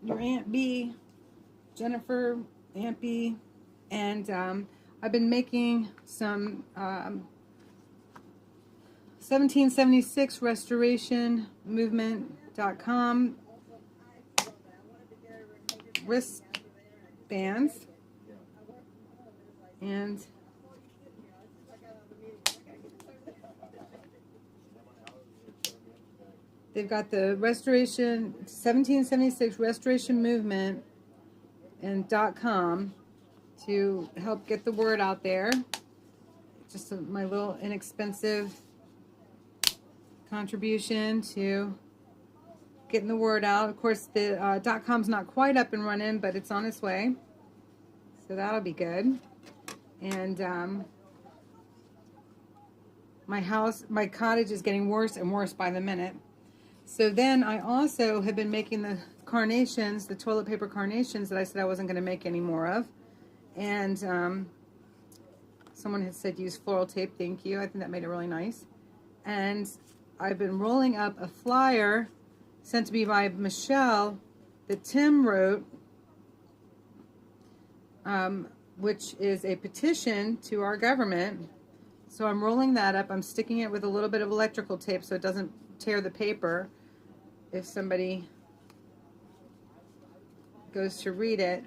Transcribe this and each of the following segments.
your Aunt B, Jennifer, Aunt B, and I've been making some 1776 Restoration Movement.com wristbands, and they've got the Restoration 1776 Restoration Movement and .com to help get the word out there. Just my little inexpensive contribution to getting the word out. Of course, the .com's not quite up and running, but it's on its way, so that'll be good. And my cottage is getting worse and worse by the minute. So then I also have been making the carnations, the toilet paper carnations that I said I wasn't going to make any more of. And someone had said use floral tape. Thank you. I think that made it really nice. And I've been rolling up a flyer sent to me by Michelle that Tim wrote, which is a petition to our government. So I'm rolling that up. I'm sticking it with a little bit of electrical tape so it doesn't tear the paper if somebody goes to read it.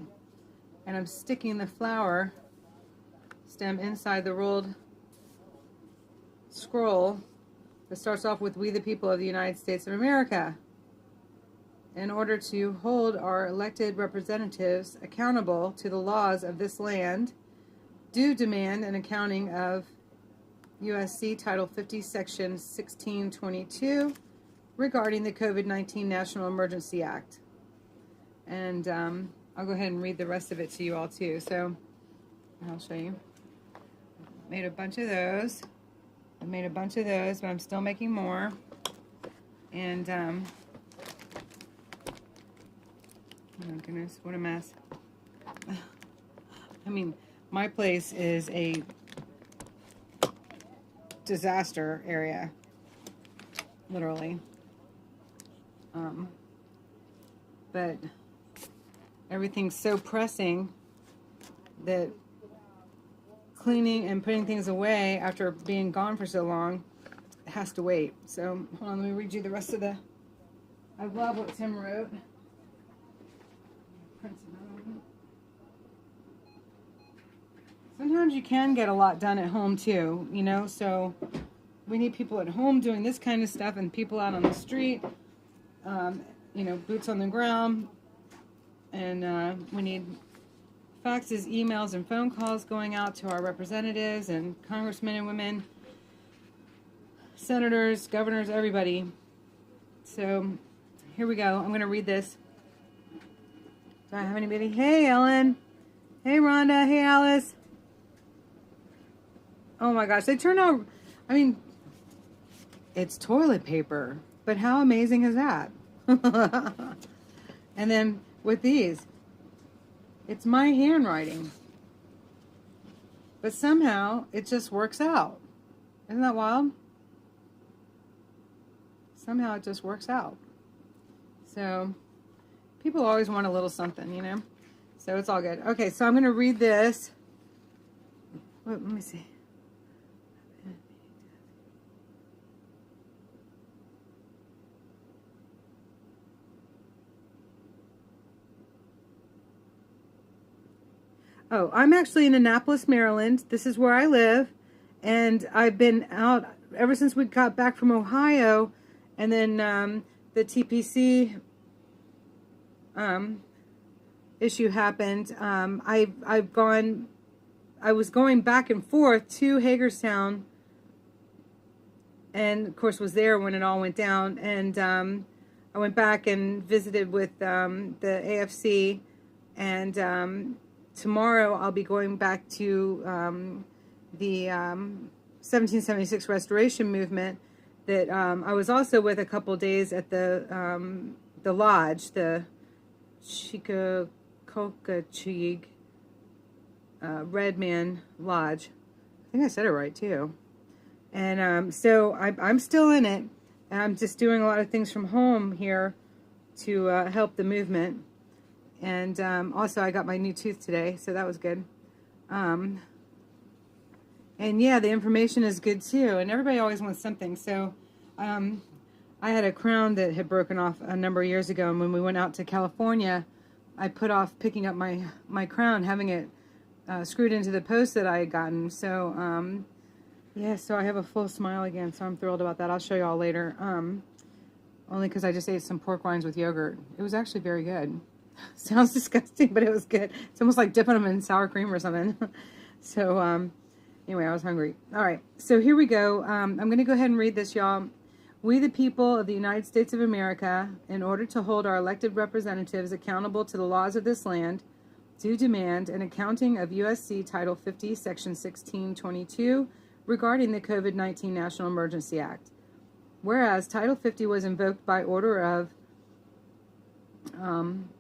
And I'm sticking the flower stem inside the rolled scroll that starts off with "We the people of the United States of America," in order to hold our elected representatives accountable to the laws of this land, do demand an accounting of USC Title 50, Section 1622, regarding the COVID-19 National Emergency Act. And I'll go ahead and read the rest of it to you all too. So I'll show you. Made a bunch of those. I made a bunch of those, but I'm still making more. And oh goodness, what a mess. I mean, my place is a disaster area, literally. But everything's so pressing that cleaning and putting things away after being gone for so long has to wait. So hold on, let me read you the rest of the... I love what Tim wrote. Sometimes you can get a lot done at home too, you know, so we need people at home doing this kind of stuff and people out on the street, you know, boots on the ground, and we need faxes, emails, and phone calls going out to our representatives and congressmen and women, senators, governors, everybody. So here we go. I'm going to read this. Do I have anybody? Hey, Ellen. Hey, Rhonda. Hey, Alice. Oh my gosh, they turn out, I mean, it's toilet paper, but how amazing is that? And then with these, it's my handwriting, but somehow it just works out. Isn't that wild? Somehow it just works out. So people always want a little something, you know, so it's all good. Okay, so I'm going to read this. Let me see. Oh, I'm actually in Annapolis, Maryland. This is where I live, and I've been out ever since we got back from Ohio, and then the TPC issue happened. I was going back and forth to Hagerstown, and of course was there when it all went down, and I went back and visited with the AFC, and tomorrow I'll be going back to the 1776 Restoration Movement that I was also with a couple days at the lodge, the Chicocachig Red Man Lodge. I think I said it right too. And so I'm still in it, and I'm just doing a lot of things from home here to help the movement. And also, I got my new tooth today, so that was good. And yeah, the information is good too. And everybody always wants something. So I had a crown that had broken off a number of years ago. And when we went out to California, I put off picking up my crown, having it screwed into the post that I had gotten. So yeah, so I have a full smile again. So I'm thrilled about that. I'll show you all later. Only because I just ate some pork rinds with yogurt. It was actually very good. Sounds disgusting, but it was good. It's almost like dipping them in sour cream or something. So anyway, I was hungry. All right, so here we go. I'm going to go ahead and read this, y'all. We, the people of the United States of America, in order to hold our elected representatives accountable to the laws of this land, do demand an accounting of USC Title 50, Section 1622, regarding the COVID-19 National Emergency Act. Whereas Title 50 was invoked by order of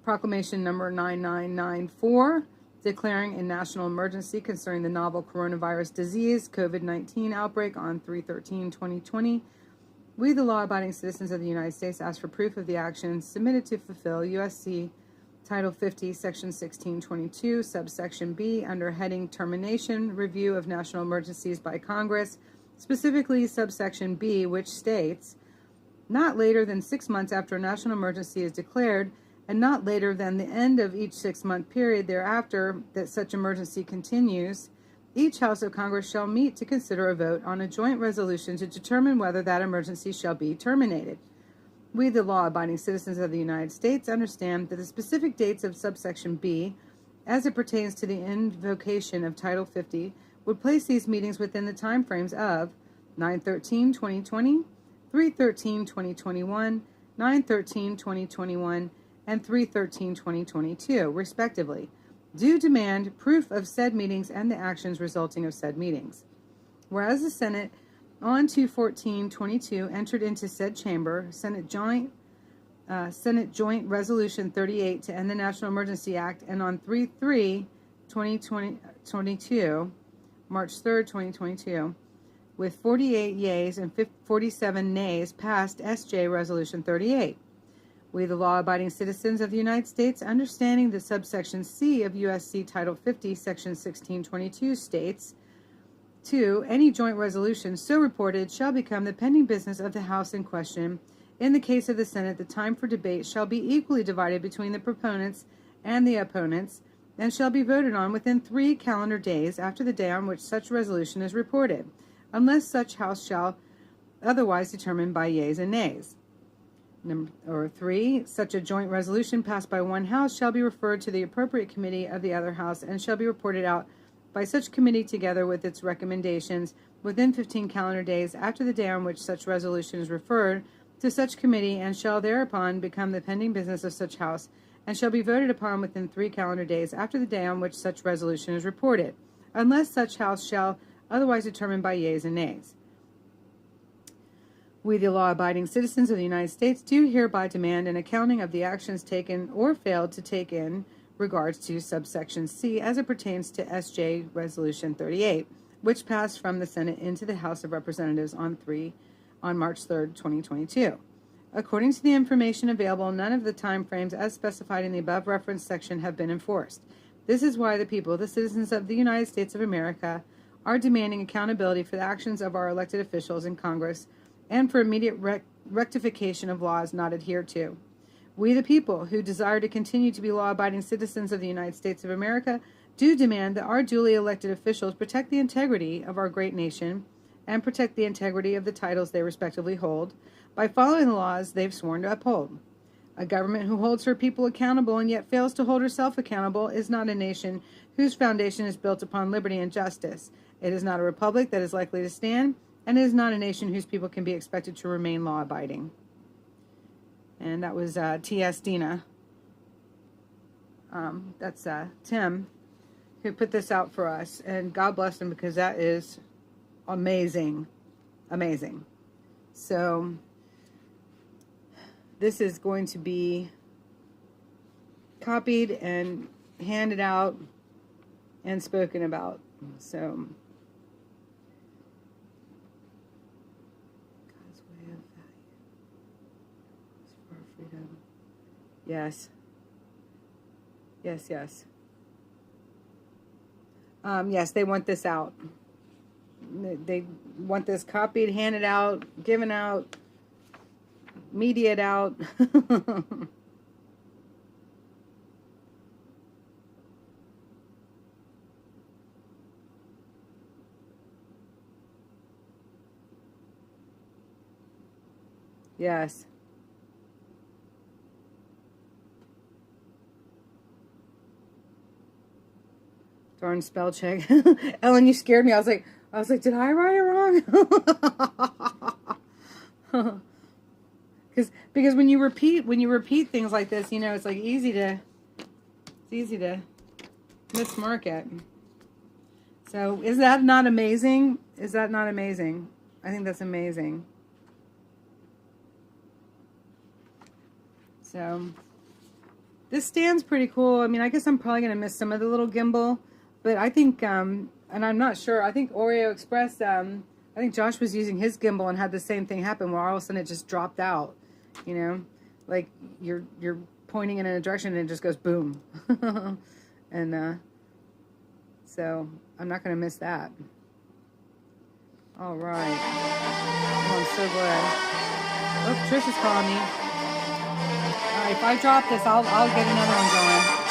Proclamation number 9994, declaring a national emergency concerning the novel coronavirus disease, COVID-19 outbreak on 3/13/2020, we, the law-abiding citizens of the United States, ask for proof of the actions submitted to fulfill USC Title 50, Section 1622, subsection B, under heading Termination Review of National Emergencies by Congress, specifically subsection B, which states, not later than 6 months after a national emergency is declared, and not later than the end of each 6-month period thereafter that such emergency continues, each House of Congress shall meet to consider a vote on a joint resolution to determine whether that emergency shall be terminated. We, the law-abiding citizens of the United States, understand that the specific dates of subsection B, as it pertains to the invocation of Title 50, would place these meetings within the timeframes of 9/13/2020, 3/13/2021, 9/13/2021, and 3/13/2022, respectively, do demand proof of said meetings and the actions resulting of said meetings. Whereas the Senate on 2/14/22 entered into said chamber Senate Joint Resolution 38 to end the National Emergency Act, and on 3/3/2022, March 3rd, 2022, with 48 yeas and 47 nays, passed SJ Resolution 38. We, the law-abiding citizens of the United States, understanding that subsection C of USC Title 50, Section 1622 states, 2. Any joint resolution so reported shall become the pending business of the House in question. In the case of the Senate, the time for debate shall be equally divided between the proponents and the opponents, and shall be voted on within 3 calendar days after the day on which such resolution is reported, unless such House shall otherwise determine by yeas and nays. 3, such a joint resolution passed by one House shall be referred to the appropriate committee of the other House and shall be reported out by such committee together with its recommendations within 15 calendar days after the day on which such resolution is referred to such committee, and shall thereupon become the pending business of such House and shall be voted upon within 3 calendar days after the day on which such resolution is reported, unless such House shall otherwise determine by yeas and nays. We, the law-abiding citizens of the United States, do hereby demand an accounting of the actions taken or failed to take in regards to subsection C as it pertains to SJ Resolution 38, which passed from the Senate into the House of Representatives on March 3rd, 2022. According to the information available, none of the time frames as specified in the above referenced section have been enforced. This is why the people, the citizens of the United States of America, are demanding accountability for the actions of our elected officials in Congress and for immediate rectification of laws not adhered to. We, the people, who desire to continue to be law-abiding citizens of the United States of America, do demand that our duly elected officials protect the integrity of our great nation and protect the integrity of the titles they respectively hold by following the laws they've sworn to uphold. A government who holds her people accountable and yet fails to hold herself accountable is not a nation whose foundation is built upon liberty and justice. It is not a republic that is likely to stand, and it is not a nation whose people can be expected to remain law-abiding. And that was T.S. Dina. That's Tim, who put this out for us. And God bless him, because that is amazing. Amazing. So this is going to be copied and handed out and spoken about. So yes. Yes, yes. Yes, they want this out. They want this copied, handed out, given out, mediated out. Yes. Darn spell check. Ellen, you scared me. I was like, did I write it wrong? Because when you repeat things like this, you know, it's like easy to mismark it. So is that not amazing? Is that not amazing? I think that's amazing. So this stand's pretty cool. I mean, I guess I'm probably going to miss some of the little gimbal, but I think, and I'm not sure, I think Oreo Express, I think Josh was using his gimbal and had the same thing happen where all of a sudden it just dropped out, you know, like you're pointing in a direction and it just goes boom. And so I'm not going to miss that. All right. Oh, I'm so glad. Oh, Trish is calling me. All right, if I drop this, I'll get another one going.